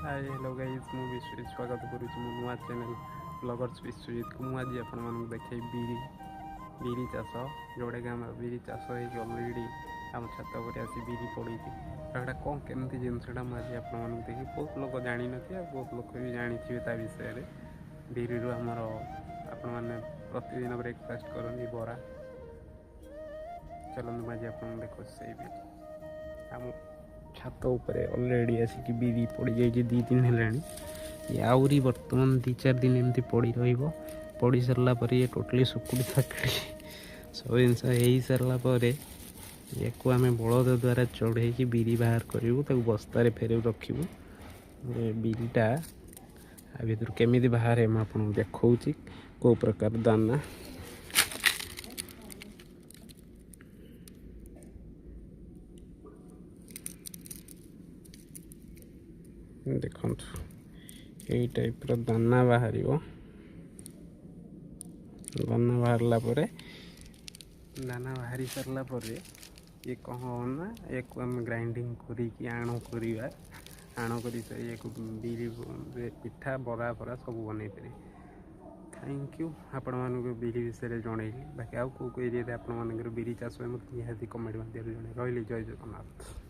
Hi hello guys मु विश्वजित स्वागत करुँच मो नुआ चैनल ब्लॉगर्स विश्वजित को मुझे आपण देखे बिरी चाष जोड़े कि आम बिरी चाष अलरेडी आम छात पर आसी बिरी पड़ी एटा कौन केमती जिनसा मुझे आपण देखी बहुत लोग जानी थे बहुत लोग भी जानी ता विषय बिरी आमर आपण मैंने प्रतिदिन ब्रेकफास्ट करनी बरा चलते मुझे आप देखो से बिरी आम छात उपरे अलरेडी आसिक बिरी पड़ जाए 2 दिन है आहरी बर्तमान 2-4 दिन एमती पड़ी रड़ी सारा पर ये टोटली सुकुड़ी साकुड़ी सब जिनस हो सारापर या आम बलद द्वारा चढ़े बिरी बाहर करूँ बस्तार फेर रखू बिरीटा आ भर केमी बाहर मुझे देखा कौ प्रकार दाना देखु यही टाइप दाना बाहर दाना बाहरी सारा पर ये कौन ना या आम ग्राइंडिंग करी आण बिरी पिठा बरा फरा सब बन पारे। थैंक यू आपण मानक बिरी विषय जनइली बाकी आउ कौ एरिया आपण मान बिरी चाष निहाती कमेंट मध्य जन रही जय जगन्नाथ।